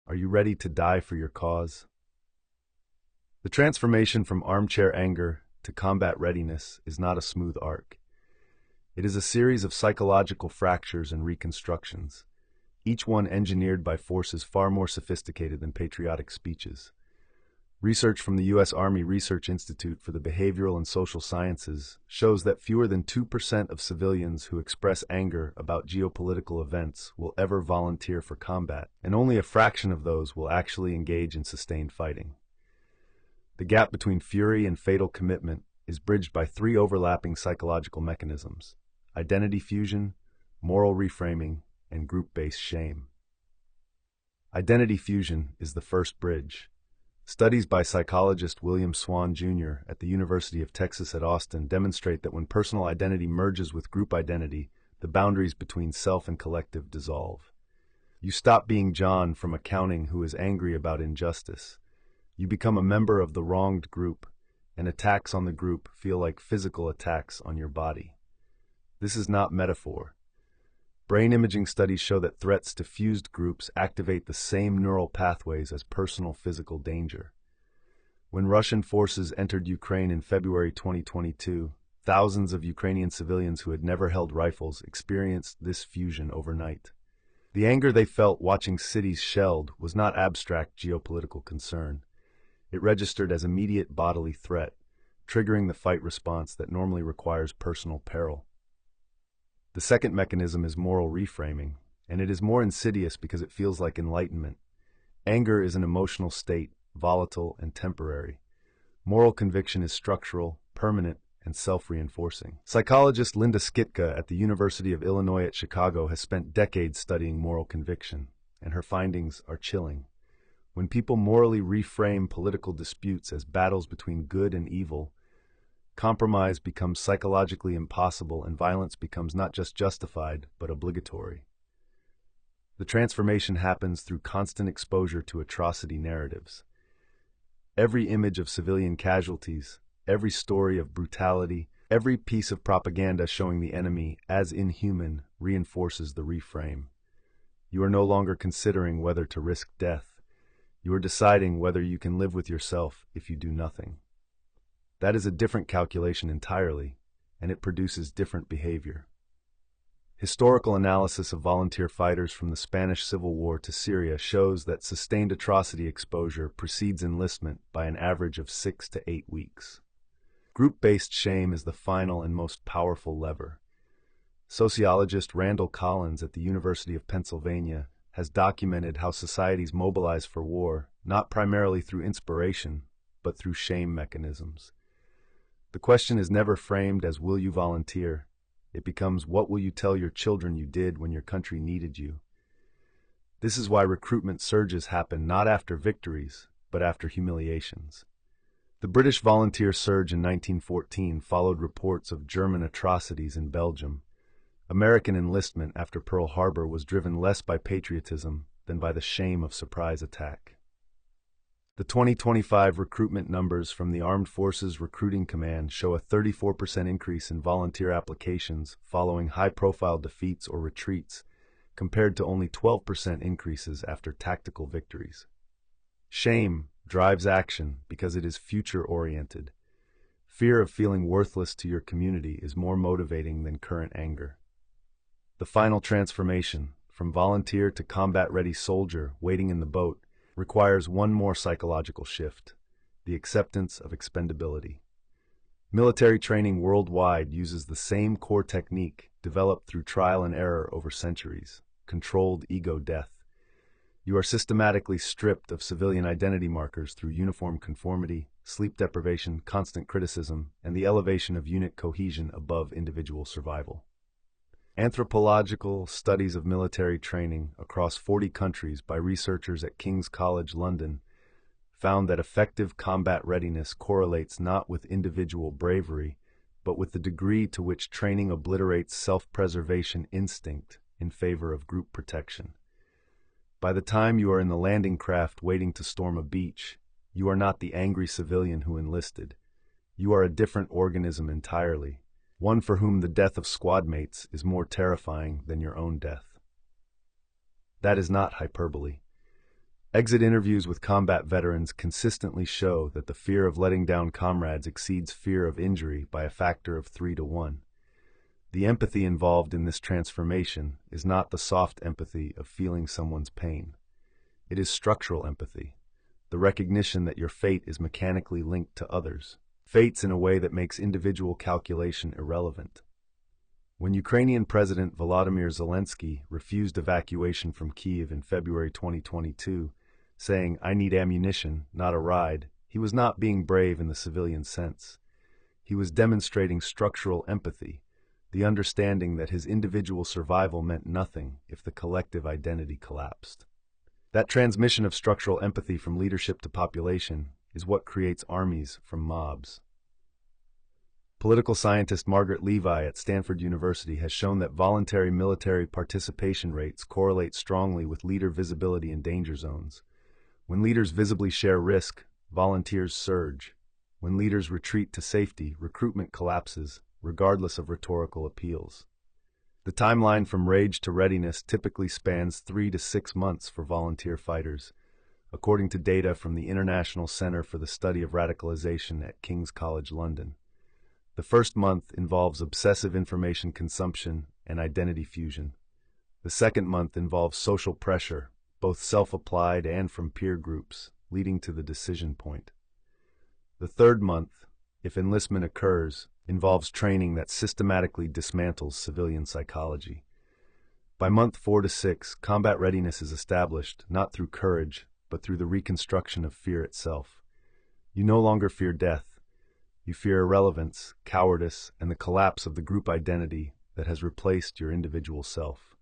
Are you ready to die for your cause? The transformation from armchair anger to combat readiness is not a smooth arc. It is a series of psychological fractures and reconstructions, each one engineered by forces far more sophisticated than patriotic speeches. Research from the U.S. Army Research Institute for the Behavioral and Social Sciences shows that fewer than 2% of civilians who express anger about geopolitical events will ever volunteer for combat, and only a fraction of those will actually engage in sustained fighting. The gap between fury and fatal commitment is bridged by three overlapping psychological mechanisms: identity fusion, moral reframing, and group-based shame. Identity fusion is the first bridge. Studies by psychologist William Swan, Jr. at the University of Texas at Austin demonstrate that when personal identity merges with group identity, the boundaries between self and collective dissolve. You stop being John from accounting who is angry about injustice. You become a member of the wronged group, and attacks on the group feel like physical attacks on your body. This is not metaphor. Brain imaging studies show that threats to fused groups activate the same neural pathways as personal physical danger. When Russian forces entered Ukraine in February 2022, thousands of Ukrainian civilians who had never held rifles experienced this fusion overnight. The anger they felt watching cities shelled was not abstract geopolitical concern. It registered as immediate bodily threat, triggering the fight response that normally requires personal peril. The second mechanism is moral reframing, and it is more insidious because it feels like enlightenment. Anger is an emotional state, volatile and temporary. Moral conviction is structural, permanent, and self-reinforcing. Psychologist Linda Skitka at the University of Illinois at Chicago has spent decades studying moral conviction, and her findings are chilling. When people morally reframe political disputes as battles between good and evil, compromise becomes psychologically impossible and violence becomes not just justified, but obligatory. The transformation happens through constant exposure to atrocity narratives. Every image of civilian casualties, every story of brutality, every piece of propaganda showing the enemy as inhuman reinforces the reframe. You are no longer considering whether to risk death. You are deciding whether you can live with yourself if you do nothing. That is a different calculation entirely, and it produces different behavior. Historical analysis of volunteer fighters from the Spanish Civil War to Syria shows that sustained atrocity exposure precedes enlistment by an average of 6 to 8 weeks. Group-based shame is the final and most powerful lever. Sociologist Randall Collins at the University of Pennsylvania has documented how societies mobilize for war, not primarily through inspiration, but through shame mechanisms. The question is never framed as "will you volunteer?" It becomes "what will you tell your children you did when your country needed you?" This is why recruitment surges happen not after victories, but after humiliations. The British volunteer surge in 1914 followed reports of German atrocities in Belgium. American enlistment after Pearl Harbor was driven less by patriotism than by the shame of surprise attack. The 2025 recruitment numbers from the Armed Forces Recruiting Command show a 34% increase in volunteer applications following high-profile defeats or retreats, compared to only 12% increases after tactical victories. Shame drives action because it is future-oriented. Fear of feeling worthless to your community is more motivating than current anger. The final transformation, from volunteer to combat-ready soldier waiting in the boat, requires one more psychological shift: the acceptance of expendability. Military training worldwide uses the same core technique developed through trial and error over centuries: controlled ego death. You are systematically stripped of civilian identity markers through uniform conformity, sleep deprivation, constant criticism, and the elevation of unit cohesion above individual survival. Anthropological studies of military training across 40 countries by researchers at King's College London found that effective combat readiness correlates not with individual bravery, but with the degree to which training obliterates self-preservation instinct in favor of group protection. By the time you are in the landing craft waiting to storm a beach, you are not the angry civilian who enlisted. You are a different organism entirely, one for whom the death of squad mates is more terrifying than your own death. That is not hyperbole. Exit interviews with combat veterans consistently show that the fear of letting down comrades exceeds fear of injury by a factor of 3 to 1. The empathy involved in this transformation is not the soft empathy of feeling someone's pain. It is structural empathy, the recognition that your fate is mechanically linked to others, fates in a way that makes individual calculation irrelevant. When Ukrainian President Volodymyr Zelensky refused evacuation from Kyiv in February 2022, saying, "I need ammunition, not a ride," he was not being brave in the civilian sense. He was demonstrating structural empathy, the understanding that his individual survival meant nothing if the collective identity collapsed. That transmission of structural empathy from leadership to population is what creates armies from mobs. Political scientist Margaret Levi at Stanford University has shown that voluntary military participation rates correlate strongly with leader visibility in danger zones. When leaders visibly share risk, volunteers surge. When leaders retreat to safety, recruitment collapses, regardless of rhetorical appeals. The timeline from rage to readiness typically spans 3 to 6 months for volunteer fighters, according to data from the International Center for the Study of Radicalization at King's College London. The first month involves obsessive information consumption and identity fusion. The second month involves social pressure, both self-applied and from peer groups, leading to the decision point. The third month, if enlistment occurs, involves training that systematically dismantles civilian psychology. By month 4 to 6, combat readiness is established, not through courage, but through the reconstruction of fear itself. You no longer fear death. You fear irrelevance, cowardice, and the collapse of the group identity that has replaced your individual self.